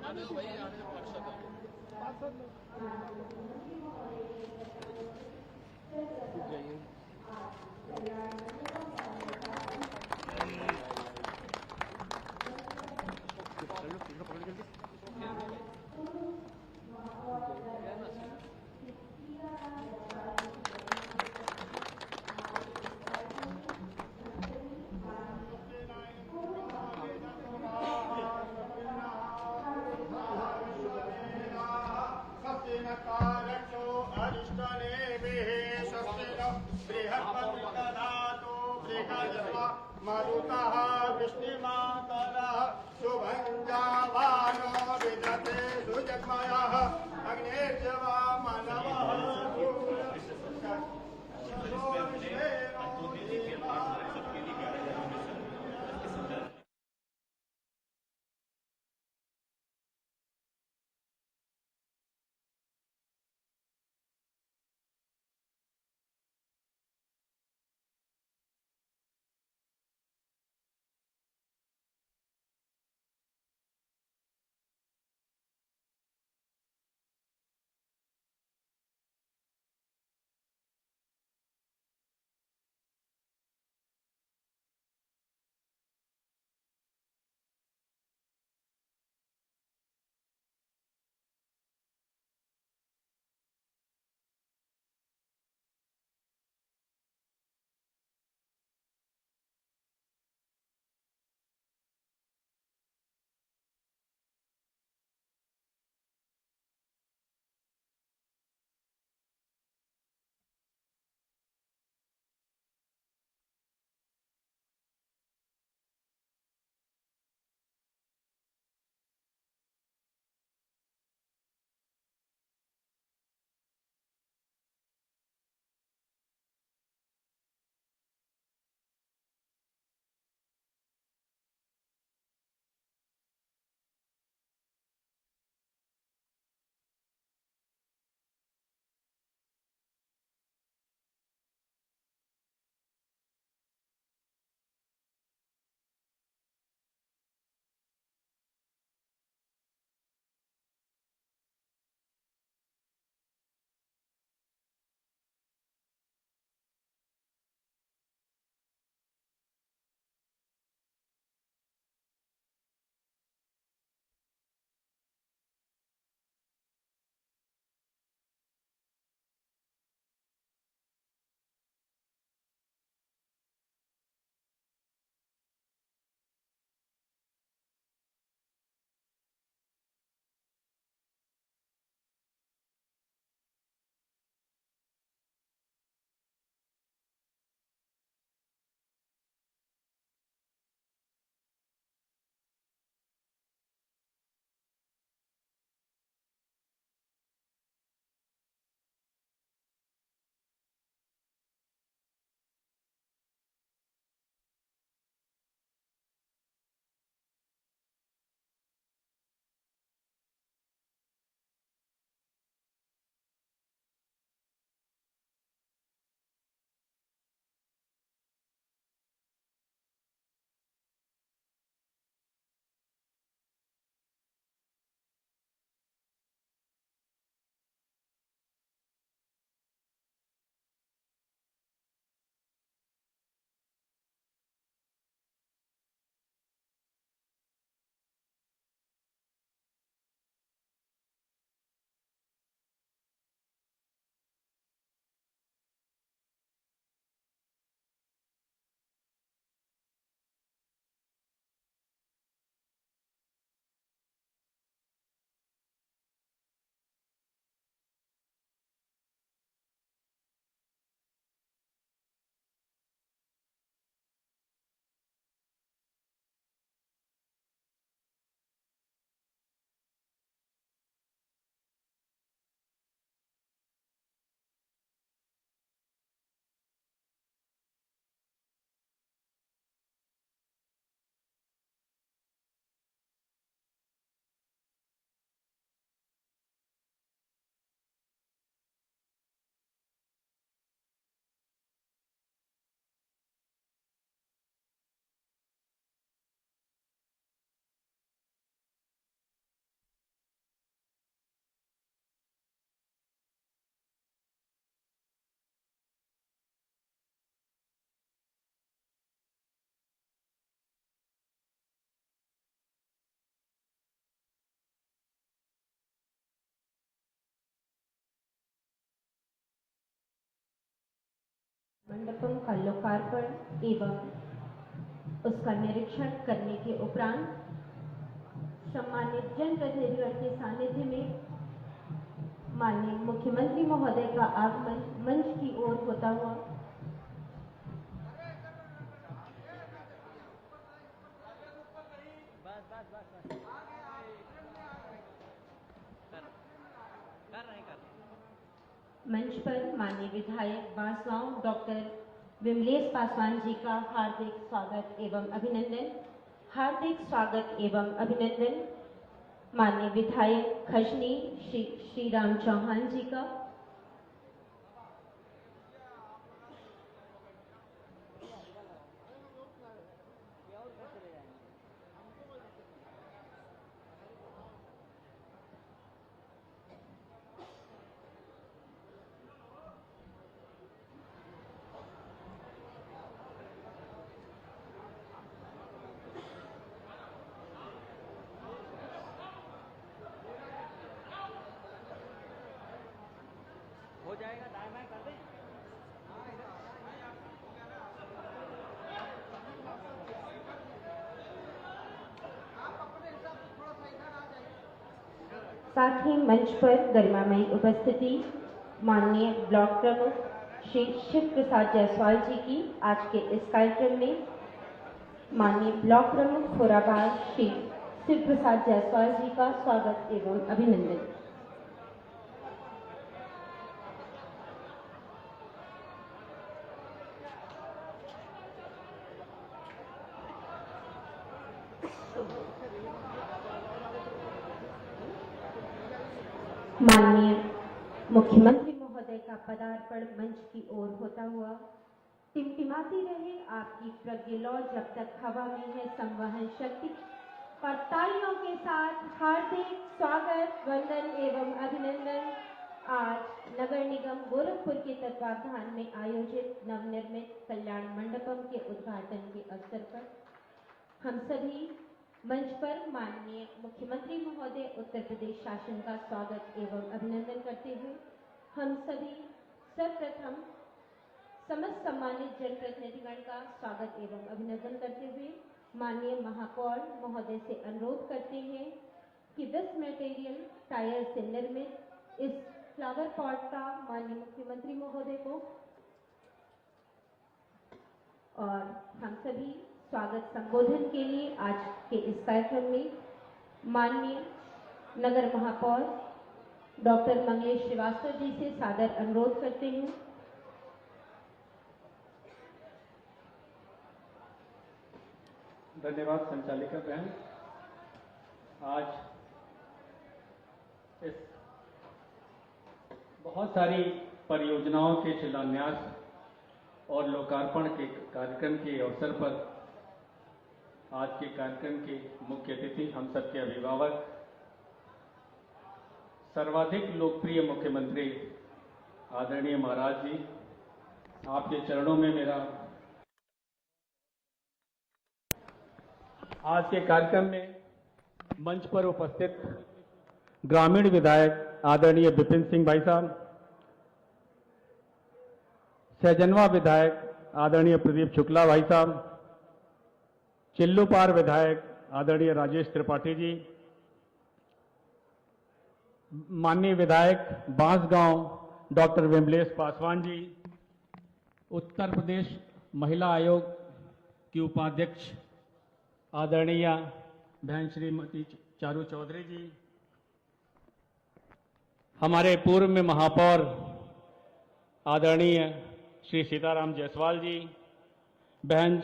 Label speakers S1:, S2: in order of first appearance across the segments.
S1: आने दो भाई, आने दो, पार्षद है।
S2: मरुतः विष्णुमातरः शुभञ्जावानो विदते सुजग्मयः अग्नेर्जवा मानवः
S1: मंडपम का लोकार्पण एवं उसका निरीक्षण करने के उपरांत सम्मानित जनप्रतिनिधियों के सानिध्य में माननीय मुख्यमंत्री महोदय का आगमन मंच की ओर होता हुआ मंच पर माननीय विधायक बांसगांव डॉक्टर विमलेश पासवान जी का हार्दिक स्वागत एवं अभिनंदन। हार्दिक स्वागत एवं अभिनंदन माननीय विधायक खजनी श्री राम चौहान जी का।
S3: हो जाएगा, दाएं बाएं कर दें।
S1: साथ ही मंच पर गरिमामयी उपस्थिति माननीय ब्लॉक प्रमुख श्री शिव प्रसाद जायसवाल जी की। आज के इस कार्यक्रम में माननीय ब्लॉक प्रमुख खोराबाद श्री शिव प्रसाद जायसवाल जी का स्वागत एवं अभिनंदन। माननीय मुख्यमंत्री महोदय का पदार्पण मंच की ओर होता हुआ टिमटिमाती रहे आपकी प्रज्ञलौ जब तक हवा में है संवहन शक्ति। और तालियों के साथ हार्दिक स्वागत वंदन एवं अभिनंदन। आज नगर निगम गोरखपुर के तत्वावधान में आयोजित नवनिर्मित कल्याण मंडपम के उद्घाटन के अवसर पर हम सभी मंच पर माननीय मुख्यमंत्री महोदय उत्तर प्रदेश शासन का स्वागत एवं अभिनंदन करते हुए हम सभी सर्वप्रथम समस्त सम्मानित जनप्रतिनिधिगण का स्वागत एवं अभिनंदन करते हुए माननीय महापौर महोदय से अनुरोध करते हैं कि दिस मटेरियल टायर से निर्मित इस फ्लावर पॉट का माननीय मुख्यमंत्री महोदय को और हम सभी स्वागत संबोधन के लिए आज के इस कार्यक्रम में माननीय नगर महापौर डॉक्टर मंगलेश श्रीवास्तव जी से सादर अनुरोध करते हैं।
S4: धन्यवाद संचालिका बहन। आज इस बहुत सारी परियोजनाओं के शिलान्यास और लोकार्पण के कार्यक्रम के अवसर पर आज के कार्यक्रम के मुख्य अतिथि हम सबके अभिभावक सर्वाधिक लोकप्रिय मुख्यमंत्री आदरणीय महाराज जी, आपके चरणों में मेरा आज के कार्यक्रम में मंच पर उपस्थित ग्रामीण विधायक आदरणीय विपिन सिंह भाई साहब, सहजनवा विधायक आदरणीय प्रदीप शुक्ला भाई साहब, चिल्लूपार विधायक आदरणीय राजेश त्रिपाठी जी, माननीय विधायक बांसगांव डॉक्टर विमलेश पासवान जी, उत्तर प्रदेश महिला आयोग की उपाध्यक्ष आदरणीय बहन श्रीमती चारू चौधरी जी, हमारे पूर्व में महापौर आदरणीय श्री सीताराम जायसवाल जी, बहन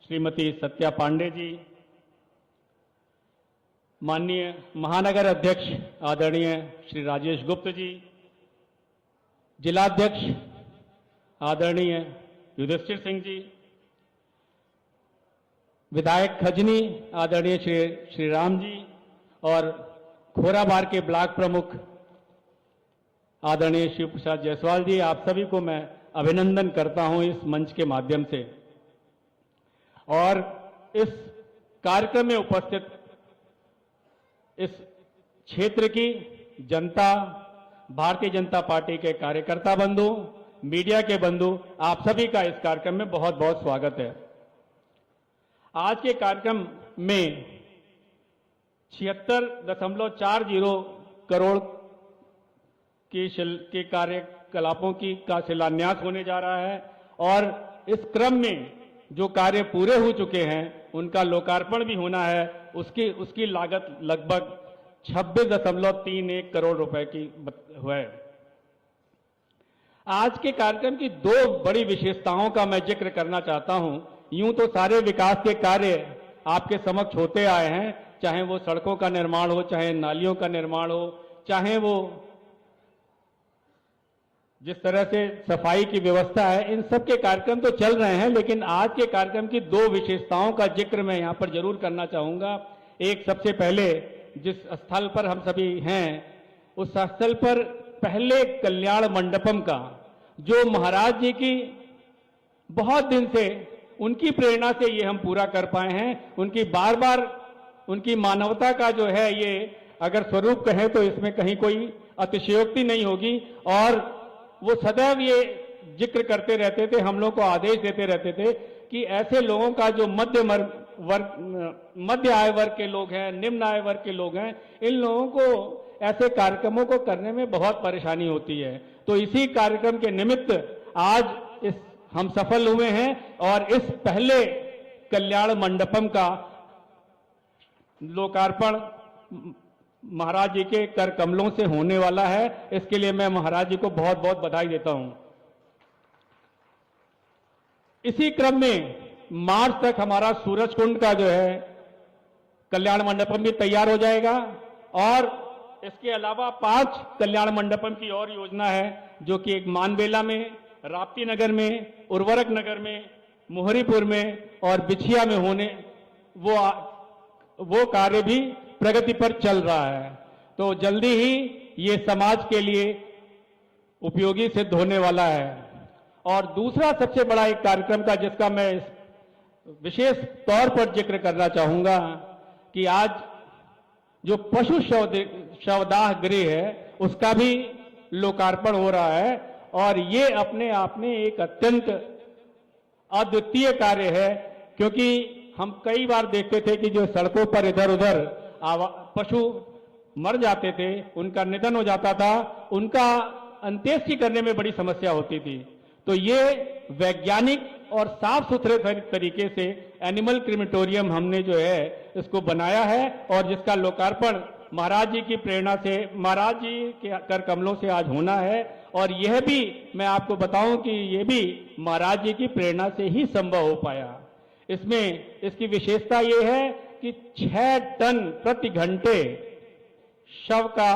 S4: श्रीमती सत्या पांडे जी, माननीय महानगर अध्यक्ष आदरणीय श्री राजेश गुप्त जी, जिलाध्यक्ष आदरणीय युधिष्ठिर सिंह जी, विधायक खजनी आदरणीय श्री राम जी और खोराबार के ब्लॉक प्रमुख आदरणीय शिव प्रसाद जायसवाल जी, आप सभी को मैं अभिनंदन करता हूं इस मंच के माध्यम से। और इस कार्यक्रम में उपस्थित इस क्षेत्र की जनता, भारतीय जनता पार्टी के कार्यकर्ता बंधु मीडिया के बंधु, आप सभी का इस कार्यक्रम में बहुत बहुत स्वागत है। आज के कार्यक्रम में 76.40 करोड़ के कार्यकलापों का शिलान्यास होने जा रहा है और इस क्रम में जो कार्य पूरे हो चुके हैं उनका लोकार्पण भी होना है। उसकी लागत लगभग 26.31 करोड़ रुपए की है। आज के कार्यक्रम की दो बड़ी विशेषताओं का मैं जिक्र करना चाहता हूं। यूं तो सारे विकास के कार्य आपके समक्ष होते आए हैं, चाहे वो सड़कों का निर्माण हो, चाहे नालियों का निर्माण हो, चाहे वो जिस तरह से सफाई की व्यवस्था है, इन सब के कार्यक्रम तो चल रहे हैं। लेकिन आज के कार्यक्रम की दो विशेषताओं का जिक्र मैं यहां पर जरूर करना चाहूंगा। एक, सबसे पहले जिस स्थल पर हम सभी हैं उस स्थल पर पहले कल्याण मंडपम का, जो महाराज जी की बहुत दिन से उनकी प्रेरणा से ये हम पूरा कर पाए हैं। उनकी बार बार उनकी मानवता का जो है, ये अगर स्वरूप कहें तो इसमें कहीं कोई अतिशयोक्ति नहीं होगी। और वो सदैव ये जिक्र करते रहते थे, हम लोग को आदेश देते रहते थे कि ऐसे लोगों का जो मध्य आय वर्ग के लोग हैं, निम्न आय वर्ग के लोग हैं, इन लोगों को ऐसे कार्यक्रमों को करने में बहुत परेशानी होती है। तो इसी कार्यक्रम के निमित्त आज हम सफल हुए हैं और इस पहले कल्याण मंडपम का लोकार्पण महाराज जी के कर कमलों से होने वाला है। इसके लिए मैं महाराज जी को बहुत बहुत बधाई देता हूं। इसी क्रम में मार्च तक हमारा सूरज कुंड का जो है कल्याण मंडपम भी तैयार हो जाएगा और इसके अलावा 5 कल्याण मंडपम की और योजना है, जो कि एक मानबेला में, राप्ती नगर में, उर्वरक नगर में, मोहरीपुर में और बिछिया में होने वो कार्य भी प्रगति पर चल रहा है। तो जल्दी ही ये समाज के लिए उपयोगी सिद्ध होने वाला है। और दूसरा सबसे बड़ा एक कार्यक्रम का जिसका मैं विशेष तौर पर जिक्र करना चाहूंगा कि आज जो पशु शवदाह गृह है उसका भी लोकार्पण हो रहा है। और ये अपने आप में एक अत्यंत अद्वितीय कार्य है, क्योंकि हम कई बार देखते थे कि जो सड़कों पर इधर उधर पशु मर जाते थे, उनका निधन हो जाता था, उनका अंत्येष्टि करने में बड़ी समस्या होती थी। तो ये वैज्ञानिक और साफ सुथरे तरीके से एनिमल क्रिमेटोरियम हमने जो है इसको बनाया है और जिसका लोकार्पण महाराज जी की प्रेरणा से, महाराज जी के कर कमलों से आज होना है। और यह भी मैं आपको बताऊं कि यह भी महाराज जी की प्रेरणा से ही संभव हो पाया। इसमें इसकी विशेषता यह है कि 6 टन प्रति घंटे शव का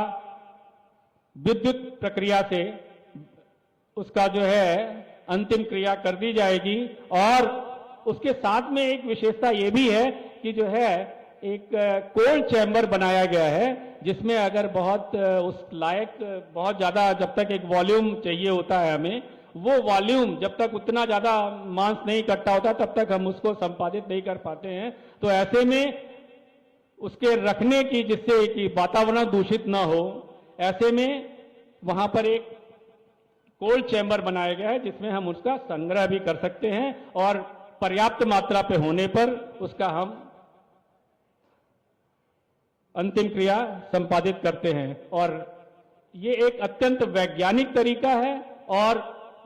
S4: विद्युत प्रक्रिया से उसका जो है अंतिम क्रिया कर दी जाएगी। और उसके साथ में एक विशेषता यह भी है कि जो है एक कोल्ड चैम्बर बनाया गया है, जिसमें अगर बहुत उस लायक बहुत ज्यादा, जब तक एक वॉल्यूम चाहिए होता है हमें, वो वॉल्यूम जब तक उतना ज्यादा मांस नहीं इकट्ठा होता तब तक हम उसको संपादित नहीं कर पाते हैं। तो ऐसे में उसके रखने की, जिससे कि वातावरण दूषित ना हो, ऐसे में वहां पर एक कोल्ड चैम्बर बनाया गया है जिसमें हम उसका संग्रह भी कर सकते हैं और पर्याप्त मात्रा पे होने पर उसका हम अंतिम क्रिया संपादित करते हैं। और ये एक अत्यंत वैज्ञानिक तरीका है और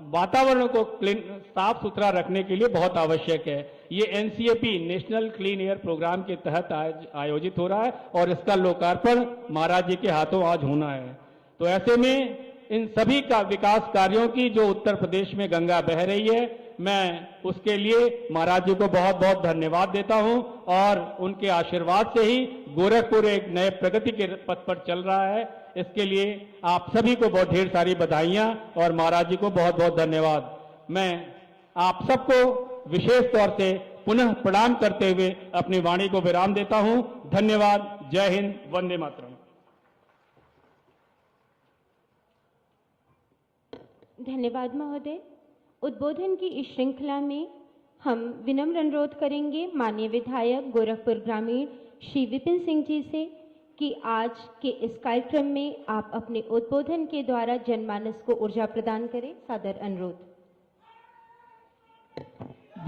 S4: वातावरण को साफ सुथरा रखने के लिए बहुत आवश्यक है। ये NCAP national clean air programme के तहत आज आयोजित हो रहा है और इसका लोकार्पण महाराज जी के हाथों आज होना है। तो ऐसे में इन सभी का विकास कार्यों की जो उत्तर प्रदेश में गंगा बह रही है, मैं उसके लिए महाराज जी को बहुत बहुत धन्यवाद देता हूं और उनके आशीर्वाद से ही गोरखपुर एक नए प्रगति के पथ पर चल रहा है। इसके लिए आप सभी को बहुत ढेर सारी बधाइयां और महाराज जी को बहुत बहुत धन्यवाद। मैं आप सबको विशेष तौर से पुनः प्रणाम करते हुए अपनी वाणी को विराम देता हूं। धन्यवाद। जय हिंद। वंदे मातरम।
S1: धन्यवाद महोदय। उद्बोधन की इस श्रृंखला में हम विनम्र अनुरोध करेंगे माननीय विधायक गोरखपुर ग्रामीण श्री विपिन सिंह जी से कि आज के इस कार्यक्रम में आप अपने उद्बोधन के द्वारा जनमानस को ऊर्जा प्रदान करें। सादर अनुरोध।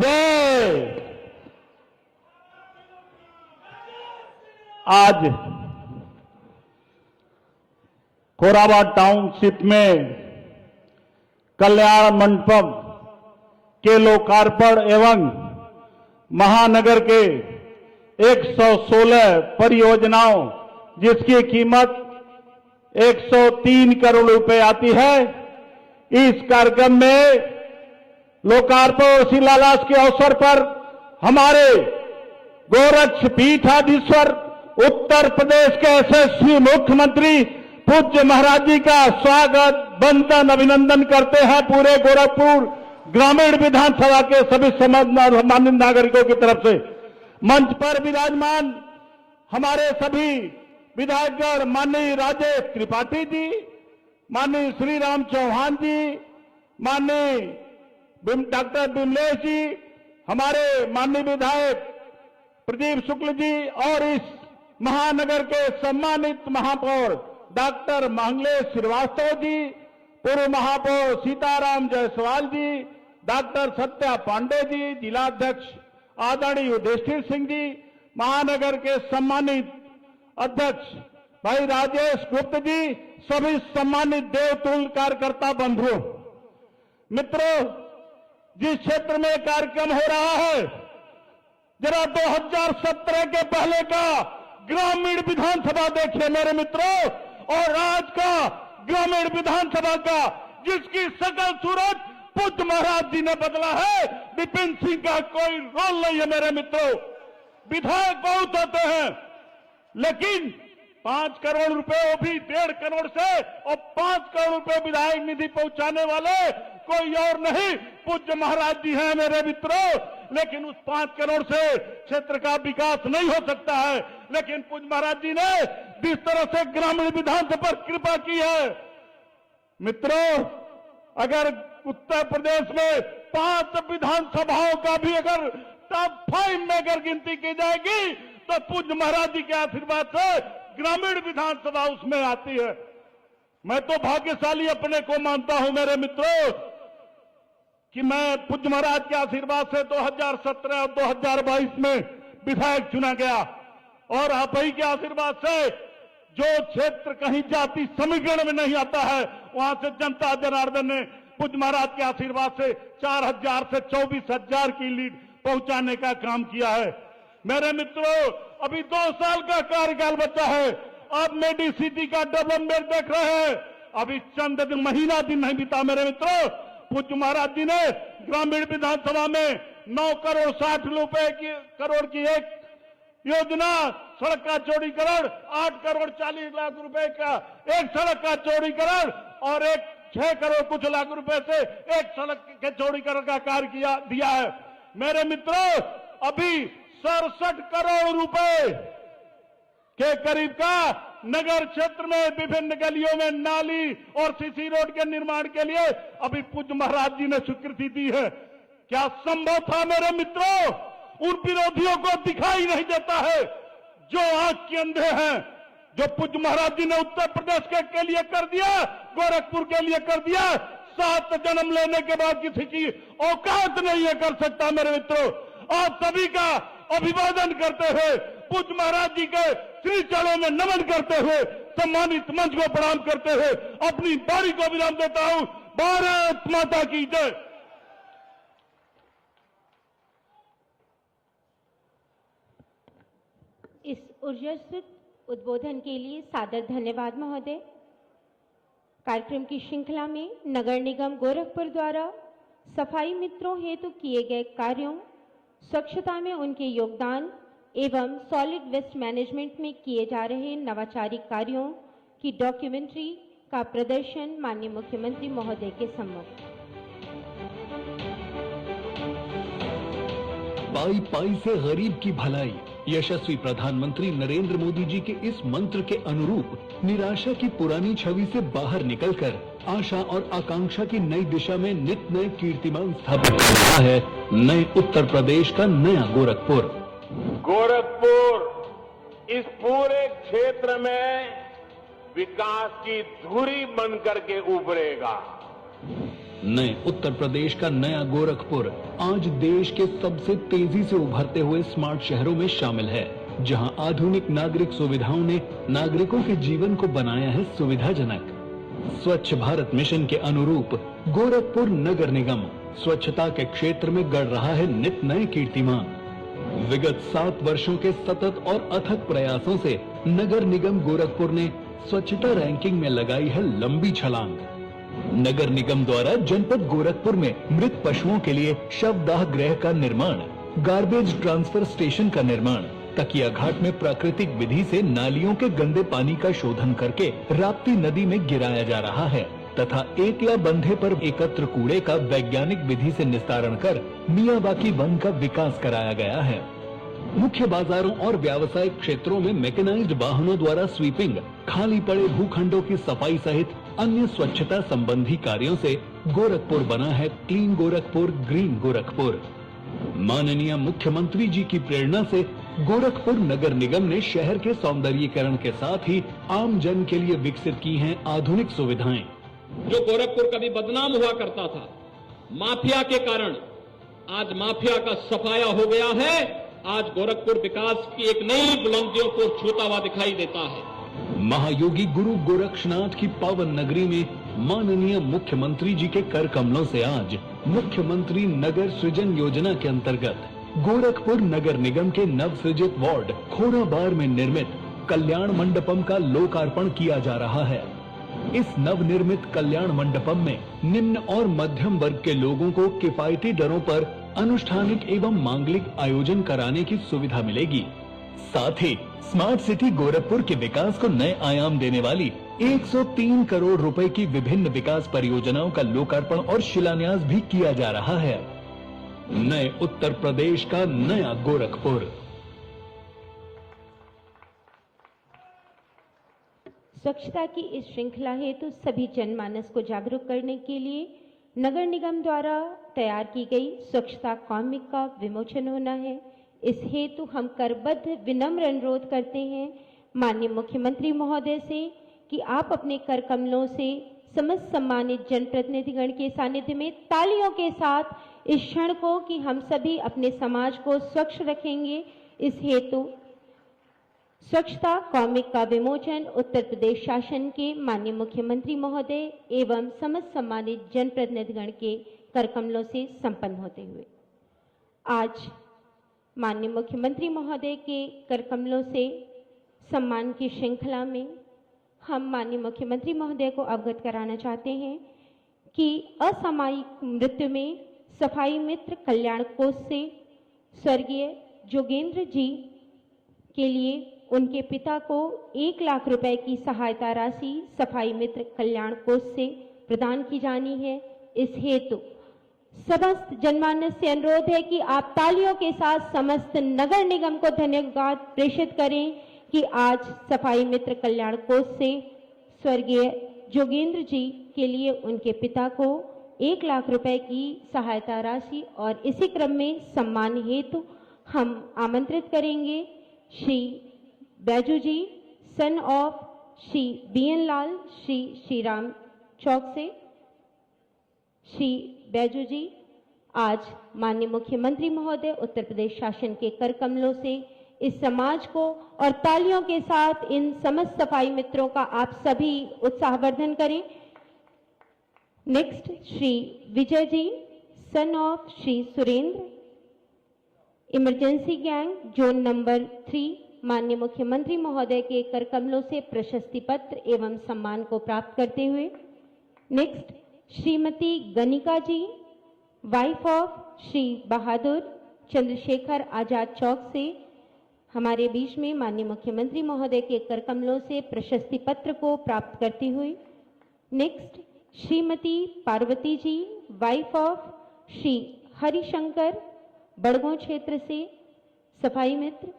S4: जय। आज कोराबा टाउनशिप में कल्याण मंडपम के लोकार्पण एवं महानगर के 116 परियोजनाओं जिसकी कीमत 103 करोड़ रुपए आती है, इस कार्यक्रम में लोकार्पण और शिलान्यास के अवसर पर हमारे गोरक्ष पीठाधीश्वर उत्तर प्रदेश के यशस्वी मुख्यमंत्री पूज्य महाराज जी का स्वागत, वंदन, अभिनंदन करते हैं पूरे गोरखपुर ग्रामीण विधानसभा के सभी सम्मानित नागरिकों की तरफ से। मंच पर विराजमान हमारे सभी विधायकगण, माननीय राजेश त्रिपाठी जी, माननीय श्री राम चौहान जी, माननीय डॉक्टर विमलेश जी, हमारे माननीय विधायक प्रदीप शुक्ल जी और इस महानगर के सम्मानित महापौर डॉक्टर मंगलेश श्रीवास्तव जी, पूर्व महापौर सीताराम जायसवाल जी, डॉक्टर सत्या पांडे जी, जिलाध्यक्ष आदरणीय युधिष्ठिर सिंह जी, महानगर के सम्मानित अध्यक्ष भाई राजेश गुप्त जी, सभी सम्मानित देवतुल्य कार्यकर्ता बंधुओं, मित्रों, जिस क्षेत्र में कार्यक्रम हो रहा है, जरा 2017 के पहले का ग्रामीण विधानसभा देखिए मेरे मित्रों, और आज का ग्रामीण विधानसभा का जिसकी सकल सूरत पूज्य महाराज जी ने बदला है, विपिन सिंह का कोई रोल नहीं है मेरे मित्रों। विधायक बहुत होते हैं, लेकिन 5 करोड़ रुपए वो भी 1.5 करोड़ से और 5 करोड़ रुपए विधायक निधि पहुंचाने वाले कोई और नहीं, पूज्य महाराज जी हैं मेरे मित्रों। लेकिन उस 5 करोड़ से क्षेत्र का विकास नहीं हो सकता है, लेकिन पूज्य महाराज जी ने जिस तरह से ग्रामीण विधानसभा पर कृपा की है, मित्रों, अगर उत्तर प्रदेश में 5 विधानसभाओं का भी अगर टॉप 5 में अगर गिनती की जाएगी तो पूज्य महाराज जी के आशीर्वाद से ग्रामीण विधानसभा उसमें आती है। मैं तो भाग्यशाली अपने को मानता हूं मेरे मित्रों कि मैं पूज्य महाराज के आशीर्वाद से 2017 और 2022 में विधायक चुना गया, और आप ही के आशीर्वाद से जो क्षेत्र कहीं जाति समीकरण में नहीं आता है, वहां से जनता जनार्दन ने पूज्य महाराज के आशीर्वाद से 4000 से 24,000 की लीड पहुंचाने का काम किया है। मेरे मित्रों, अभी 2 साल का कार्यकाल बचा है। आप मेडिसिटी का डेवलपमेंट देख रहे हैं, अभी चंद दिन, महीना दिन नहीं बीता मेरे मित्रों, पूज्य महाराज जी ने ग्रामीण विधानसभा में 9 करोड़ 60 करोड़ की एक योजना, सड़क का चौड़ीकरण, 8 करोड़ 40 लाख रुपए का एक सड़क का चौड़ीकरण और एक 6 करोड़ कुछ लाख रुपए से एक सड़क के चौड़ीकरण का कार्य दिया है। मेरे मित्रों, अभी 67 करोड़ रुपए के करीब का नगर क्षेत्र में विभिन्न गलियों में नाली और सीसी रोड के निर्माण के लिए अभी पूज्य महाराज जी ने स्वीकृति दी है। क्या संभव था मेरे मित्रों? उन विरोधियों को दिखाई नहीं देता है जो आंख के अंधे हैं। जो पूज्य महाराज जी ने उत्तर प्रदेश के लिए कर दिया, गोरखपुर के लिए कर दिया, 7 जन्म लेने के बाद किसी की औकात नहीं है कर सकता मेरे मित्रों। आप सभी का अभिवादन करते हुए, पूज्य महाराज जी के श्री चरणों में नमन करते हुए, सम्मानित मंच को प्रणाम करते हुए अपनी बारी को विराम देता हूं। भारत माता की जय।
S1: इस ऊर्जास्वित उद्बोधन के लिए सादर धन्यवाद महोदय। कार्यक्रम की श्रृंखला में नगर निगम गोरखपुर द्वारा सफाई मित्रों हेतु किए गए कार्यों, स्वच्छता में उनके योगदान एवं सॉलिड वेस्ट मैनेजमेंट में किए जा रहे नवाचारी कार्यों की डॉक्यूमेंट्री का प्रदर्शन माननीय मुख्यमंत्री महोदय के सम्मुख।
S5: पाई पाई से गरीब की भलाई, यशस्वी प्रधानमंत्री नरेंद्र मोदी जी के इस मंत्र के अनुरूप निराशा की पुरानी छवि से बाहर निकलकर आशा और आकांक्षा की नई दिशा में नित नए कीर्तिमान स्थापित कर रहा है नए उत्तर प्रदेश का नया गोरखपुर।
S2: गोरखपुर
S6: इस पूरे क्षेत्र में विकास की धुरी बनकर के उभरेगा।
S5: नए उत्तर प्रदेश का नया गोरखपुर आज देश के सबसे तेजी से उभरते हुए स्मार्ट शहरों में शामिल है, जहां आधुनिक नागरिक सुविधाओं ने नागरिकों के जीवन को बनाया है सुविधाजनक। स्वच्छ भारत मिशन के अनुरूप गोरखपुर नगर निगम स्वच्छता के क्षेत्र में गढ़ रहा है नित नए कीर्तिमान। विगत 7 वर्षों के सतत और अथक प्रयासों से नगर निगम गोरखपुर ने स्वच्छता रैंकिंग में लगाई है लंबी छलांग। नगर निगम द्वारा जनपद गोरखपुर में मृत पशुओं के लिए शवदाह गृह का निर्माण, गार्बेज ट्रांसफर स्टेशन का निर्माण, तकिया घाट में प्राकृतिक विधि से नालियों के गंदे पानी का शोधन करके राप्ती नदी में गिराया जा रहा है तथा एकला बंधे पर एकत्र कूड़े का वैज्ञानिक विधि से निस्तारण कर मियावाकी वन का विकास कराया गया है। मुख्य बाजारों और व्यावसायिक क्षेत्रों में मैकेनाइज्ड वाहनों द्वारा स्वीपिंग, खाली पड़े भूखंडों की सफाई सहित अन्य स्वच्छता संबंधी कार्यों से गोरखपुर बना है क्लीन गोरखपुर, ग्रीन गोरखपुर। माननीय मुख्यमंत्री जी की प्रेरणा से गोरखपुर नगर निगम ने शहर के सौंदर्यीकरण के साथ ही आम जन के लिए विकसित की हैं आधुनिक सुविधाएं।
S7: जो गोरखपुर कभी बदनाम हुआ करता था माफिया के कारण, आज माफिया का सफाया हो गया है। आज गोरखपुर विकास की एक नई बुलंदियों को छूता हुआ दिखाई देता है।
S5: महायोगी गुरु गोरक्षनाथ की पावन नगरी में माननीय मुख्यमंत्री जी के कर कमलों से आज मुख्यमंत्री नगर सृजन योजना के अंतर्गत गोरखपुर नगर निगम के नव सृजित वार्ड खोराबार में निर्मित कल्याण मंडपम का लोकार्पण किया जा रहा है। इस नवनिर्मित कल्याण मंडपम में निम्न और मध्यम वर्ग के लोगों को किफायती दरों पर अनुष्ठानिक एवं मांगलिक आयोजन कराने की सुविधा मिलेगी। साथ ही स्मार्ट सिटी गोरखपुर के विकास को नए आयाम देने वाली 103 करोड़ रुपए की विभिन्न विकास परियोजनाओं का लोकार्पण और शिलान्यास भी किया जा रहा है। नए उत्तर प्रदेश का नया गोरखपुर।
S1: स्वच्छता की इस श्रृंखला हेतु सभी जनमानस को जागरूक करने के लिए नगर निगम द्वारा तैयार की गई स्वच्छता कॉमिक का विमोचन होना है। इस हेतु हम करबद्ध विनम्र अनुरोध करते हैं माननीय मुख्यमंत्री महोदय से कि आप अपने कर कमलों से समस्त सम्मानित जनप्रतिनिधिगण के सानिध्य में तालियों के साथ इस क्षण को कि हम सभी अपने समाज को स्वच्छ रखेंगे, इस हेतु स्वच्छता कॉमिक का विमोचन उत्तर प्रदेश शासन के माननीय मुख्यमंत्री महोदय एवं समस्त सम्मानित जनप्रतिनिधिगण के कर कमलों से संपन्न होते हुए आज माननीय मुख्यमंत्री महोदय के कर कमलों से सम्मान की श्रृंखला में हम माननीय मुख्यमंत्री महोदय को अवगत कराना चाहते हैं कि असामयिक मृत्यु में सफाई मित्र कल्याण कोष से स्वर्गीय जोगेंद्र जी के लिए उनके पिता को 1 लाख रुपए की सहायता राशि सफाई मित्र कल्याण कोष से प्रदान की जानी है। इस हेतु समस्त जनमानस से अनुरोध है कि आप तालियों के साथ समस्त नगर निगम को धन्यवाद प्रेषित करें कि आज सफाई मित्र कल्याण कोष से स्वर्गीय जोगेंद्र जी के लिए उनके पिता को 1 लाख रुपए की सहायता राशि और इसी क्रम में सम्मान हेतु हम आमंत्रित करेंगे श्री बैजू जी सन ऑफ श्री बीएन लाल श्री राम चौक से। श्री बैजू जी आज माननीय मुख्यमंत्री महोदय उत्तर प्रदेश शासन के कर कमलों से इस समाज को और तालियों के साथ इन समस्त सफाई मित्रों का आप सभी उत्साहवर्धन करें। Next Shri Vijay ji son of Shri Surendra emergency gang zone number 3 माननीय मुख्यमंत्री महोदय के कर कमलों से प्रशस्ति पत्र एवं सम्मान को प्राप्त करते हुए। Next Shrimati Ganika ji wife of Shri Bahadur Chandrashekhar Azad Chowk से हमारे बीच में माननीय मुख्यमंत्री महोदय के कर कमलों से प्रशस्ति पत्र को प्राप्त करती हुई। Next Shrimati Parvati ji wife of Shri Harishankar Badgaon क्षेत्र से सफाई मित्र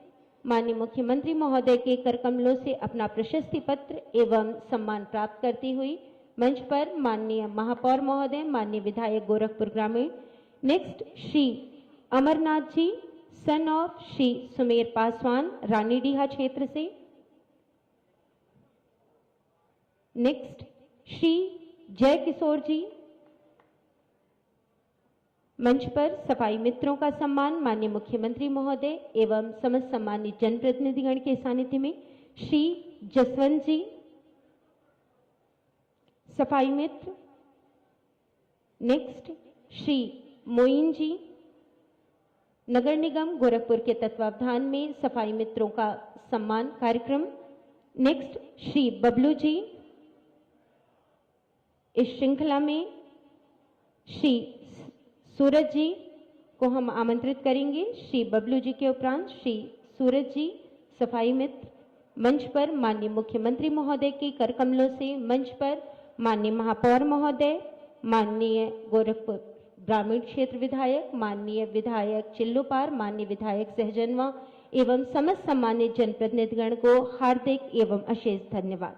S1: माननीय मुख्यमंत्री महोदय के कर कमलों से अपना प्रशस्ति पत्र एवं सम्मान प्राप्त करती हुई मंच पर माननीय महापौर महोदय, माननीय विधायक गोरखपुर ग्रामीण। Next Shri Amarnath ji son of Shri Sumer Paswan, Ranidiha क्षेत्र से। नेक्स्ट श्री जय किशोर जी। मंच पर सफाई मित्रों का सम्मान माननीय मुख्यमंत्री महोदय एवं समस्त सम्मानित जनप्रतिनिधिगण के सानिध्य में श्री जसवंत जी, सफाई मित्र। नेक्स्ट श्री मोइन जी। नगर निगम गोरखपुर के तत्वावधान में सफाई मित्रों का सम्मान कार्यक्रम। नेक्स्ट श्री बबलू जी। इस श्रृंखला में श्री सूरज जी को हम आमंत्रित करेंगे। श्री बबलू जी के उपरांत श्री सूरज जी, सफाई मित्र। मंच पर माननीय मुख्यमंत्री महोदय के कर कमलों से मंच पर माननीय महापौर महोदय, माननीय गोरखपुर ग्रामीण क्षेत्र विधायक, माननीय विधायक चिल्लूपार, माननीय विधायक सहजनवा एवं समस्त सम्मानित जनप्रतिनिधिगण को हार्दिक एवं अशेष धन्यवाद।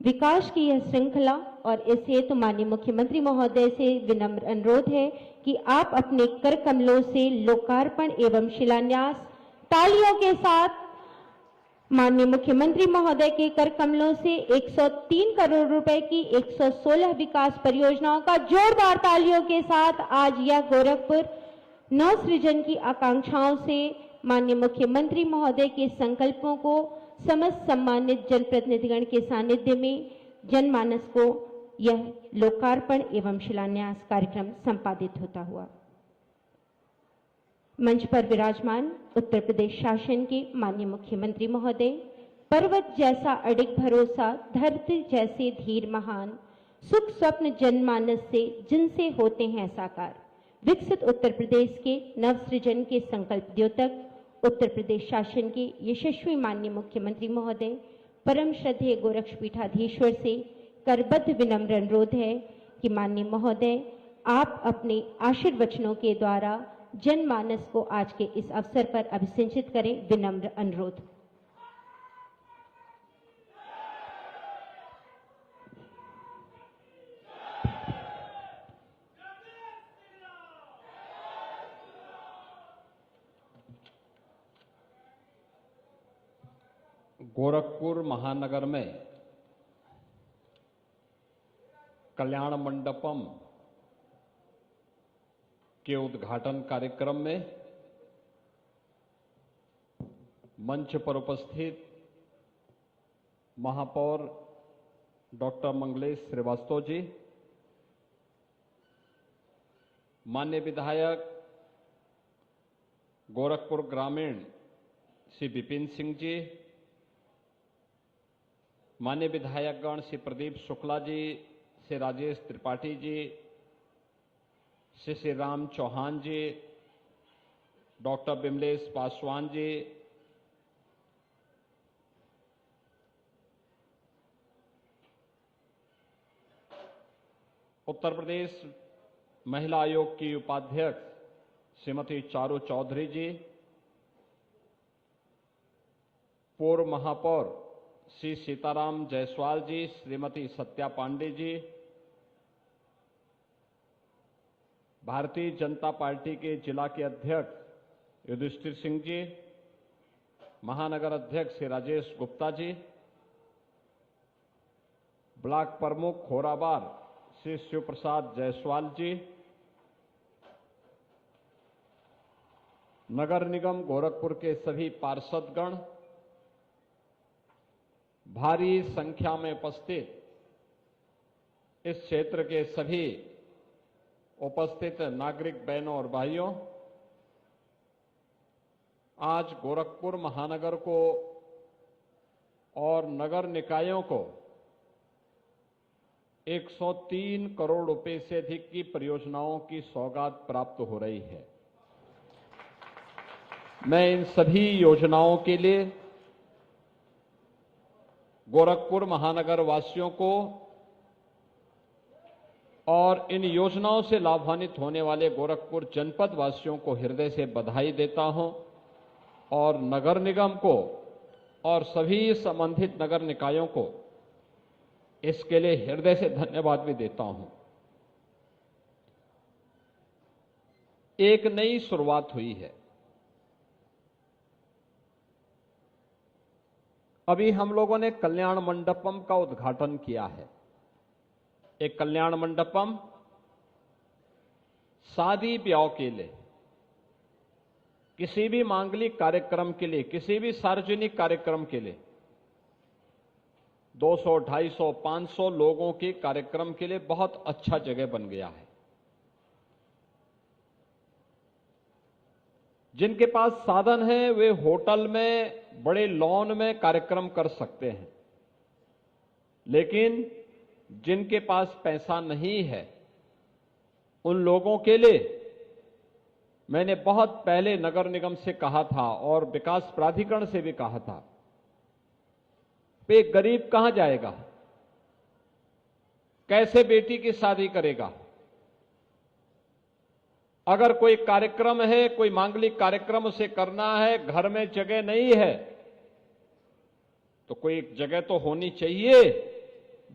S1: विकास की यह श्रृंखला और इस हेतु माननीय मुख्यमंत्री महोदय से विनम्र अनुरोध है कि आप अपने कर कमलों से लोकार्पण एवं शिलान्यास तालियों के साथ माननीय मुख्यमंत्री महोदय के कर कमलों से 103 करोड़ रुपए की 116 विकास परियोजनाओं का जोरदार तालियों के साथ आज यह गोरखपुर नव सृजन की आकांक्षाओं से माननीय मुख्यमंत्री महोदय के संकल्पों को समस्त सम्मानित जनप्रतिनिधिगण के सानिध्य में जनमानस को यह लोकार्पण एवं शिलान्यास कार्यक्रम संपादित होता हुआ। मंच पर विराजमान उत्तर प्रदेश शासन के माननीय मुख्यमंत्री महोदय, पर्वत जैसा अडिग भरोसा, धरती जैसे धीर महान, सुख स्वप्न जनमानस से जिनसे होते हैं साकार, विकसित उत्तर प्रदेश के नव सृजन के संकल्प द्योतक उत्तर प्रदेश शासन के यशस्वी माननीय मुख्यमंत्री महोदय, परम श्रद्धेय गोरक्षपीठाधीश्वर से करबद्ध विनम्र अनुरोध है कि माननीय महोदय आप अपने आशीर्वचनों के द्वारा जनमानस को आज के इस अवसर पर अभिसिंचित करें। विनम्र अनुरोध।
S7: गोरखपुर महानगर में कल्याण मंडपम के उद्घाटन कार्यक्रम में मंच पर उपस्थित महापौर डॉक्टर मंगलेश श्रीवास्तव जी, माननीय विधायक गोरखपुर ग्रामीण श्री विपिन सिंह जी, माननीय विधायकगण श्री प्रदीप शुक्ला जी, श्री राजेश त्रिपाठी जी, श्री राम चौहान जी, डॉक्टर बिमलेश पासवान जी, उत्तर प्रदेश महिला आयोग की उपाध्यक्ष श्रीमती चारू चौधरी जी, पूर्व महापौर श्री सीताराम जायसवाल जी, श्रीमती सत्या पांडे जी, भारतीय जनता पार्टी के जिला के अध्यक्ष युधिष्ठिर सिंह जी, महानगर अध्यक्ष श्री राजेश गुप्ता जी, ब्लॉक प्रमुख खोराबार श्री शिव प्रसाद जायसवाल जी, नगर निगम गोरखपुर के सभी पार्षदगण, भारी संख्या में उपस्थित इस क्षेत्र के सभी उपस्थित नागरिक बहनों और भाइयों, आज गोरखपुर महानगर को और नगर निकायों को 103 करोड़ रुपए से अधिक की परियोजनाओं की सौगात प्राप्त हो रही है। मैं इन सभी योजनाओं के लिए गोरखपुर महानगर वासियों को और इन योजनाओं से लाभान्वित होने वाले गोरखपुर जनपद वासियों को हृदय से बधाई देता हूं और नगर निगम को और सभी संबंधित नगर निकायों को इसके लिए हृदय से धन्यवाद भी देता हूं। एक नई शुरुआत हुई है।
S8: अभी हम लोगों ने कल्याण मंडपम का उद्घाटन किया है। एक कल्याण मंडपम शादी ब्याह के लिए, किसी भी मांगलिक कार्यक्रम के लिए, किसी भी सार्वजनिक कार्यक्रम के लिए 200, 250, 500 लोगों के कार्यक्रम के लिए बहुत अच्छा जगह बन गया है। जिनके पास साधन है वे होटल में, बड़े लॉन में कार्यक्रम कर सकते हैं, लेकिन जिनके पास पैसा नहीं है उन लोगों के लिए मैंने बहुत पहले नगर निगम से कहा था और विकास प्राधिकरण से भी कहा था, एक गरीब कहां जाएगा, कैसे बेटी की शादी करेगा। अगर कोई कार्यक्रम है, कोई मांगलिक कार्यक्रम उसे करना है, घर में जगह नहीं है, तो कोई एक जगह तो होनी चाहिए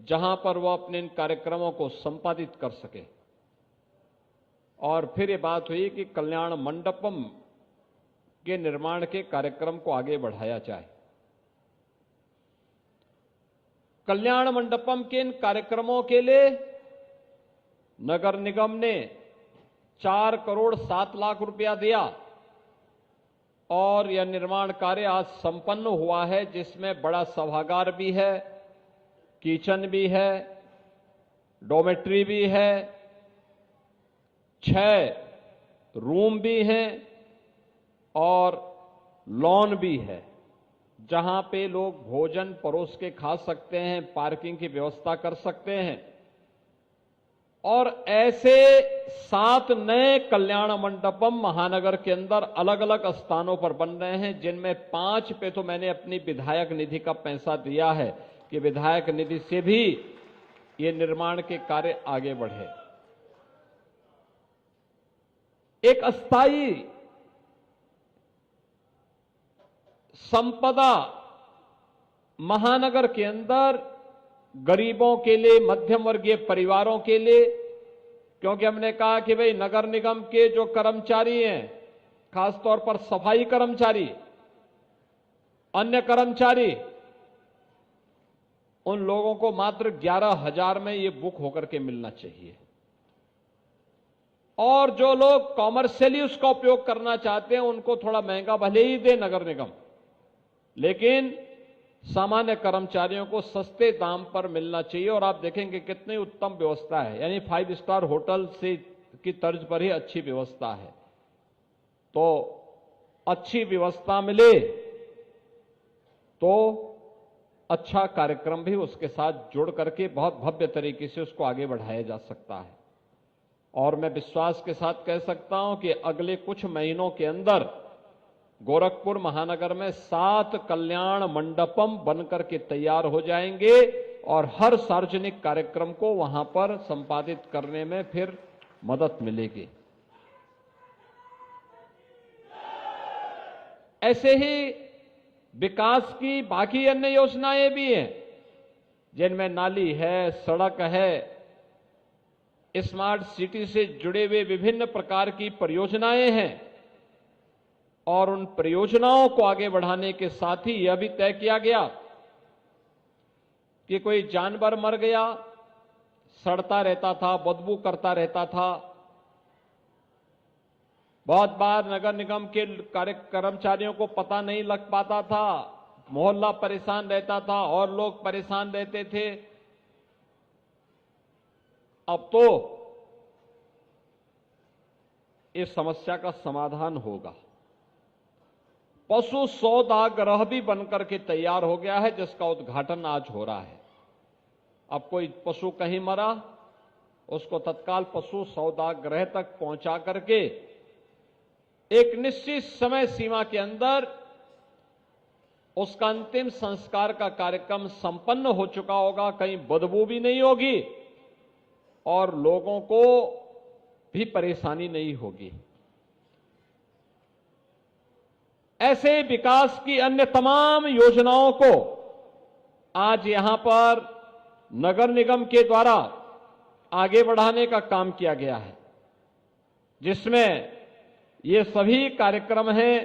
S8: जहां पर वो अपने इन कार्यक्रमों को संपादित कर सके। और फिर ये बात हुई कि कल्याण मंडपम के निर्माण के कार्यक्रम को आगे बढ़ाया जाए। कल्याण मंडपम के इन कार्यक्रमों के लिए नगर निगम ने 4 करोड़ 7 लाख रुपया दिया और यह निर्माण कार्य आज संपन्न हुआ है, जिसमें बड़ा सभागार भी है, किचन भी है, डॉर्मेट्री भी है, 6 रूम भी हैं और लॉन भी है, जहां पे लोग भोजन परोस के खा सकते हैं, पार्किंग की व्यवस्था कर सकते हैं। और ऐसे 7 नए कल्याण मंडपम महानगर के अंदर अलग अलग स्थानों पर बन रहे हैं, जिनमें 5 पे तो मैंने अपनी विधायक निधि का पैसा दिया है कि विधायक निधि से भी ये निर्माण के कार्य आगे बढ़े। एक अस्थायी संपदा महानगर के अंदर गरीबों के लिए, मध्यम वर्गीय परिवारों के लिए, क्योंकि हमने कहा कि भाई नगर निगम के जो कर्मचारी हैं, खासतौर पर सफाई कर्मचारी, अन्य कर्मचारी, उन लोगों को मात्र 11,000 में ये बुक होकर के मिलना चाहिए। और जो लोग कॉमर्शियली उसका उपयोग करना चाहते हैं उनको थोड़ा महंगा भले ही दे नगर निगम, लेकिन सामान्य कर्मचारियों को सस्ते दाम पर मिलना चाहिए। और आप देखेंगे कितनी उत्तम व्यवस्था है, यानी 5 स्टार होटल से की तर्ज पर ही अच्छी व्यवस्था है। तो अच्छी व्यवस्था मिले तो अच्छा कार्यक्रम भी उसके साथ जुड़ करके बहुत भव्य तरीके से उसको आगे बढ़ाया जा सकता है। और मैं विश्वास के साथ कह सकता हूं कि अगले कुछ महीनों के अंदर गोरखपुर महानगर में 7 कल्याण मंडपम बनकर के तैयार हो जाएंगे और हर सार्वजनिक कार्यक्रम को वहां पर संपादित करने में फिर मदद मिलेगी। ऐसे ही विकास की बाकी अन्य योजनाएं भी हैं, जिनमें नाली है, सड़क है, स्मार्ट सिटी से जुड़े हुए विभिन्न प्रकार की परियोजनाएं हैं। और उन परियोजनाओं को आगे बढ़ाने के साथ ही यह भी तय किया गया कि कोई जानवर मर गया, सड़ता रहता था, बदबू करता रहता था, बहुत बार नगर निगम के कर्मचारियों को पता नहीं लग पाता था, मोहल्ला परेशान रहता था और लोग परेशान रहते थे। अब तो इस समस्या का समाधान होगा। पशु सौदागृह भी बनकर के तैयार हो गया है, जिसका उद्घाटन आज हो रहा है। अब कोई पशु कहीं मरा, उसको तत्काल पशु सौदागृह तक पहुंचा करके एक निश्चित समय सीमा के अंदर उसका अंतिम संस्कार का कार्यक्रम संपन्न हो चुका होगा, कहीं बदबू भी नहीं होगी और लोगों को भी परेशानी नहीं होगी। ऐसे विकास की अन्य तमाम योजनाओं को आज यहां पर नगर निगम के द्वारा आगे बढ़ाने का काम किया गया है, जिसमें ये सभी कार्यक्रम हैं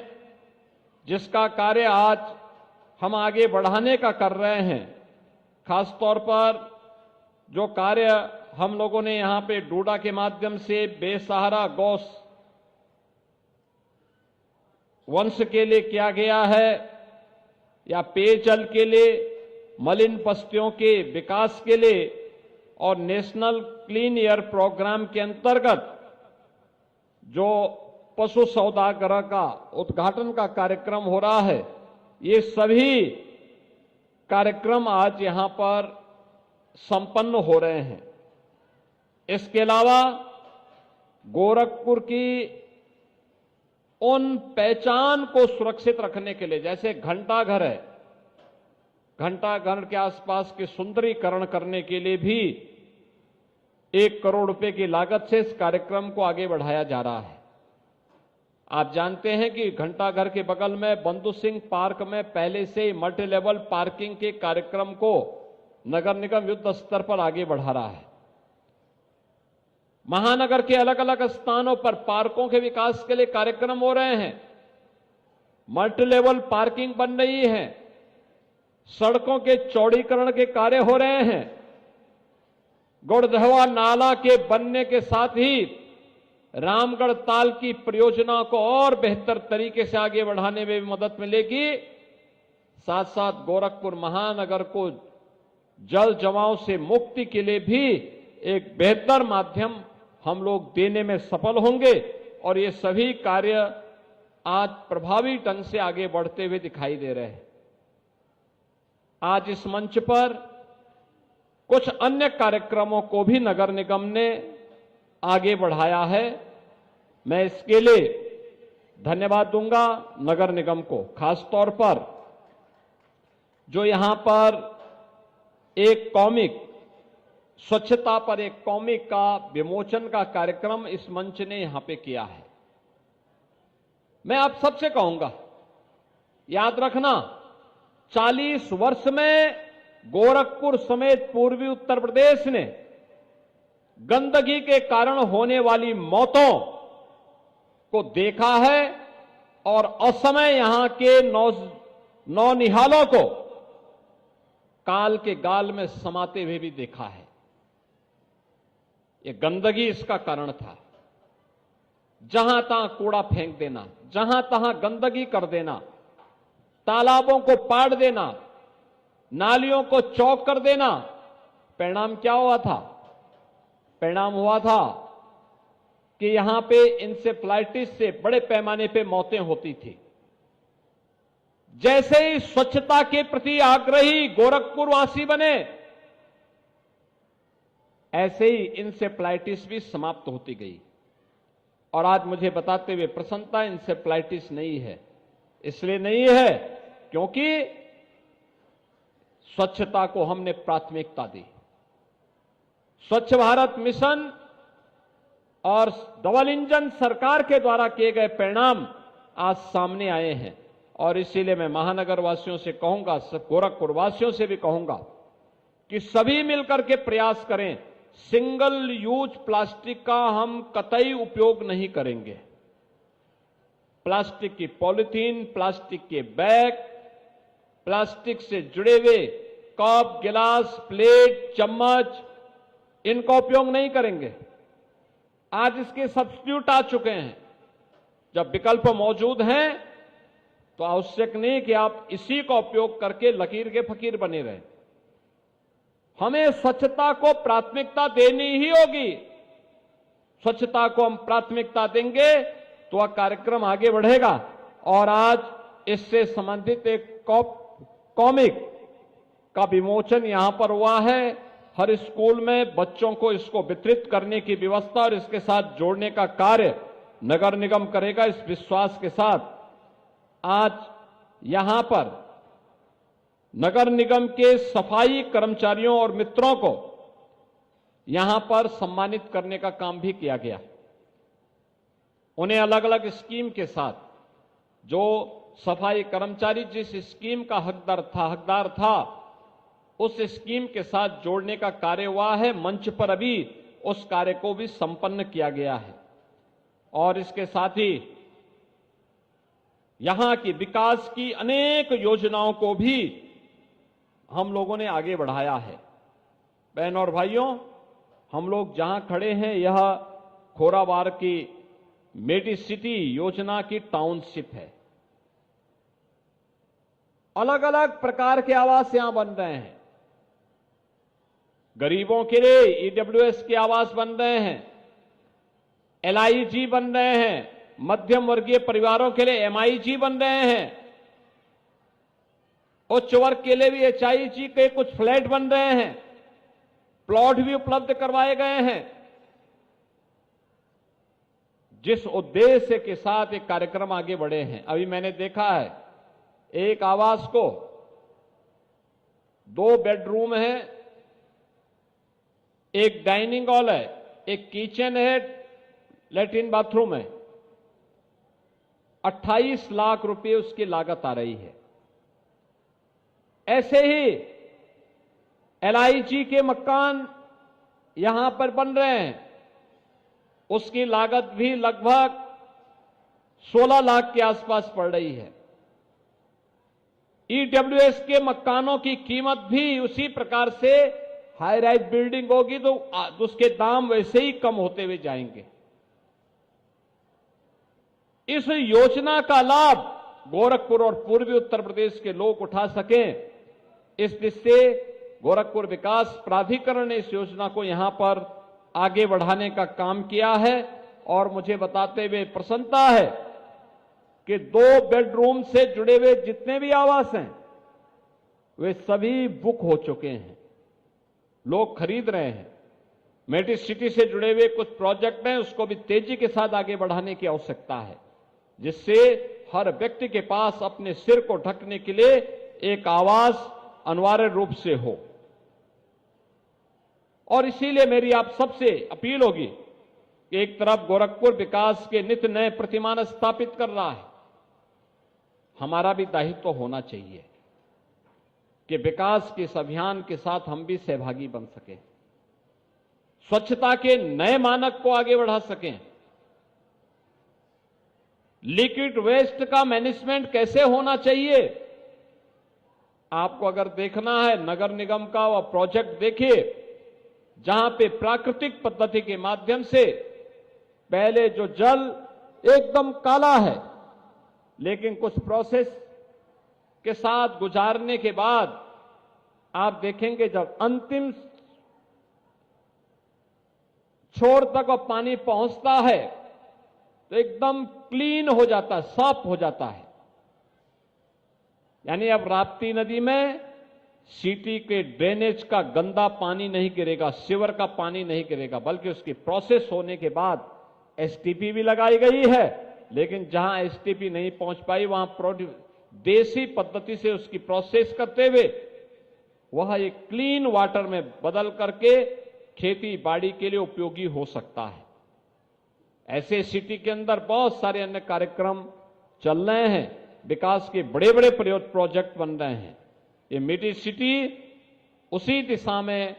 S8: जिसका कार्य आज हम आगे बढ़ाने का कर रहे हैं। खास तौर पर जो कार्य हम लोगों ने यहां पे डूडा के माध्यम से बेसहारा गौ वंश के लिए किया गया है, या पेयजल के लिए, मलिन बस्तियों के विकास के लिए, और नेशनल क्लीन एयर प्रोग्राम के अंतर्गत जो पशु सौदागर का उद्घाटन का कार्यक्रम हो रहा है, ये सभी कार्यक्रम आज यहां पर संपन्न हो रहे हैं। इसके अलावा गोरखपुर की उन पहचान को सुरक्षित रखने के लिए, जैसे घंटाघर है, घंटाघर के आसपास के सुंदरीकरण करने के लिए भी 1 करोड़ रुपए की लागत से इस कार्यक्रम को आगे बढ़ाया जा रहा है। आप जानते हैं कि घंटाघर के बगल में बंधु सिंह पार्क में पहले से ही मल्टी लेवल पार्किंग के कार्यक्रम को नगर निगम युद्ध स्तर पर आगे बढ़ा रहा है। महानगर के अलग अलग स्थानों पर पार्कों के विकास के लिए कार्यक्रम हो रहे हैं, मल्टी लेवल पार्किंग बन रही है, सड़कों के चौड़ीकरण के कार्य हो रहे हैं, गुड़धवा नाला के बनने के साथ ही रामगढ़ ताल की परियोजना को और बेहतर तरीके से आगे बढ़ाने में भी मदद मिलेगी। साथ साथ गोरखपुर महानगर को जल जमाव से मुक्ति के लिए भी एक बेहतर माध्यम हम लोग देने में सफल होंगे, और ये सभी कार्य आज प्रभावी ढंग से आगे बढ़ते हुए दिखाई दे रहे हैं। आज इस मंच पर कुछ अन्य कार्यक्रमों को भी नगर निगम ने आगे बढ़ाया है। मैं इसके लिए धन्यवाद दूंगा नगर निगम को। खास तौर पर जो यहां पर एक कॉमिक, स्वच्छता पर एक कॉमिक का विमोचन का कार्यक्रम इस मंच ने यहां पे किया है। मैं आप सबसे कहूंगा, याद रखना, 40 वर्ष में गोरखपुर समेत पूर्वी उत्तर प्रदेश ने गंदगी के कारण होने वाली मौतों को देखा है और असमय यहां के नौनिहालों को काल के गाल में समाते हुए भी देखा है। ये गंदगी इसका कारण था। जहां तहां कूड़ा फेंक देना, जहां तहां गंदगी कर देना, तालाबों को पाड़ देना, नालियों को चौक कर देना। परिणाम क्या हुआ था? परिणाम हुआ था कि यहां पे इंसेफ्लाइटिस से बड़े पैमाने पे मौतें होती थी। जैसे ही स्वच्छता के प्रति आग्रही गोरखपुर वासी बने, ऐसे ही इंसेफ्लाइटिस भी समाप्त होती गई। और आज मुझे बताते हुए प्रसन्नता, इंसेफ्लाइटिस नहीं है। इसलिए नहीं है क्योंकि स्वच्छता को हमने प्राथमिकता दी। स्वच्छ भारत मिशन और डबल इंजन सरकार के द्वारा किए गए परिणाम आज सामने आए हैं। और इसीलिए मैं महानगर वासियों से कहूंगा, गोरखपुर वासियों से भी कहूंगा कि सभी मिलकर के प्रयास करें। सिंगल यूज प्लास्टिक का हम कतई उपयोग नहीं करेंगे। प्लास्टिक की पॉलिथीन, प्लास्टिक के बैग, प्लास्टिक से जुड़े हुए कप, गिलास, प्लेट, चम्मच, इनका उपयोग नहीं करेंगे। आज इसके सब्स्टिट्यूट आ चुके हैं। जब विकल्प मौजूद हैं तो आवश्यक नहीं कि आप इसी का उपयोग करके लकीर के फकीर बने रहें। हमें स्वच्छता को प्राथमिकता देनी ही होगी। स्वच्छता को हम प्राथमिकता देंगे तो वह कार्यक्रम आगे बढ़ेगा। और आज इससे संबंधित एक कॉमिक का विमोचन यहां पर हुआ है। हर स्कूल में बच्चों को इसको वितरित करने की व्यवस्था और इसके साथ जोड़ने का कार्य नगर निगम करेगा। इस विश्वास के साथ आज यहां पर नगर निगम के सफाई कर्मचारियों और मित्रों को यहां पर सम्मानित करने का काम भी किया गया। उन्हें अलग अलग स्कीम के साथ, जो सफाई कर्मचारी जिस स्कीम का हकदार था उस स्कीम के साथ जोड़ने का कार्य हुआ है। मंच पर अभी उस कार्य को भी संपन्न किया गया है। और इसके साथ ही यहां की विकास की अनेक योजनाओं को भी हम लोगों ने आगे बढ़ाया है। बहनों और भाइयों, हम लोग जहां खड़े हैं यह खोराबार की मेडिसिटी योजना की टाउनशिप है। अलग अलग प्रकार के आवास यहां बन रहे हैं। गरीबों के लिए ईडब्ल्यूएस के आवास बन रहे हैं, एलआईजी बन रहे हैं, मध्यम वर्गीय परिवारों के लिए एमआईजी बन रहे हैं, उच्च वर्ग के लिए भी एचआईजी के कुछ फ्लैट बन रहे हैं, प्लॉट भी उपलब्ध करवाए गए हैं। जिस उद्देश्य के साथ एक कार्यक्रम आगे बढ़े हैं, अभी मैंने देखा है एक आवास को 2 बेडरूम है, एक डाइनिंग हॉल है, एक किचन है, लैट्रिन बाथरूम है। 28 लाख रुपए उसकी लागत आ रही है। ऐसे ही एलआईजी के मकान यहां पर बन रहे हैं, उसकी लागत भी लगभग 16 लाख के आसपास पड़ रही है। ईडब्ल्यूएस के मकानों की कीमत भी उसी प्रकार से हाई राइज बिल्डिंग होगी तो उसके दाम वैसे ही कम होते हुए जाएंगे। इस योजना का लाभ गोरखपुर और पूर्वी उत्तर प्रदेश के लोग उठा सकें, इस दृष्टि से गोरखपुर विकास प्राधिकरण ने इस योजना को यहां पर आगे बढ़ाने का काम किया है। और मुझे बताते हुए प्रसन्नता है कि 2 बेडरूम से जुड़े हुए जितने भी आवास हैं वे सभी बुक हो चुके हैं, लोग खरीद रहे हैं। मेडिसिटी से जुड़े हुए कुछ प्रोजेक्ट हैं, उसको भी तेजी के साथ आगे बढ़ाने की आवश्यकता है, जिससे हर व्यक्ति के पास अपने सिर को ढकने के लिए एक आवास अनिवार्य रूप से हो। और इसीलिए मेरी आप सबसे अपील होगी कि एक तरफ गोरखपुर विकास के नित्य नए प्रतिमान स्थापित कर रहा है, हमारा भी दायित्व तो होना चाहिए कि विकास के इस अभियान के साथ हम भी सहभागी बन सकें, स्वच्छता के नए मानक को आगे बढ़ा सकें, लिक्विड वेस्ट का मैनेजमेंट कैसे होना चाहिए। आपको अगर देखना है नगर निगम का वह प्रोजेक्ट देखिए, जहां पे प्राकृतिक पद्धति के माध्यम से पहले जो जल एकदम काला है, लेकिन कुछ प्रोसेस के साथ गुजारने के बाद आप देखेंगे जब अंतिम छोर तक वो पानी पहुंचता है तो एकदम क्लीन हो जाता है, साफ हो जाता है। यानी अब राप्ती नदी में सिटी के ड्रेनेज का गंदा पानी नहीं गिरेगा, सीवर का पानी नहीं गिरेगा, बल्कि उसकी प्रोसेस होने के बाद एसटीपी भी लगाई गई है। लेकिन जहां एसटीपी नहीं पहुंच पाई वहां देसी पद्धति से उसकी प्रोसेस करते हुए वह एक क्लीन वाटर में बदल करके खेती बाड़ी के लिए उपयोगी हो सकता है। ऐसे सिटी के अंदर बहुत सारे अन्य कार्यक्रम चल रहे हैं, विकास के बड़े बड़े प्रोजेक्ट बन रहे हैं। ये मेडी सिटी उसी दिशा में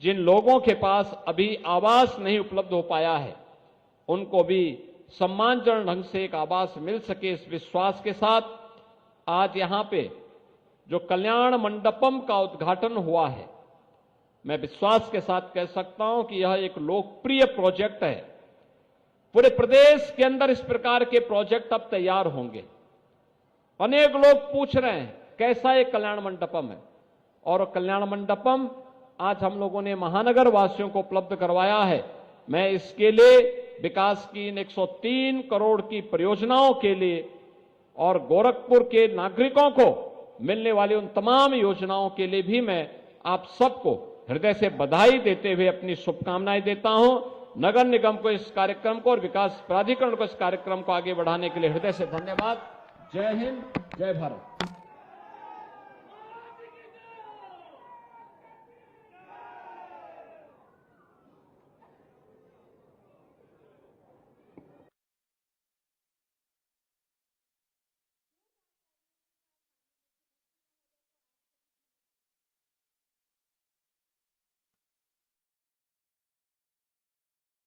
S8: जिन लोगों के पास अभी आवास नहीं उपलब्ध हो पाया है उनको भी सम्मानजनक ढंग से एक आवास मिल सके, इस विश्वास के साथ आज यहां पे जो कल्याण मंडपम का उद्घाटन हुआ है, मैं विश्वास के साथ कह सकता हूं कि यह एक लोकप्रिय प्रोजेक्ट है। पूरे प्रदेश के अंदर इस प्रकार के प्रोजेक्ट अब तैयार होंगे। अनेक लोग पूछ रहे हैं कैसा एक कल्याण मंडपम है, और कल्याण मंडपम आज हम लोगों ने महानगर वासियों को उपलब्ध करवाया है। मैं इसके लिए विकास की इन 103 करोड़ की परियोजनाओं के लिए और गोरखपुर के नागरिकों को मिलने वाली उन तमाम योजनाओं के लिए भी मैं आप सबको हृदय से बधाई देते हुए अपनी शुभकामनाएं देता हूं। नगर निगम को इस कार्यक्रम को और विकास प्राधिकरण को इस कार्यक्रम को आगे बढ़ाने के लिए हृदय से धन्यवाद। जय हिंद, जय भारत।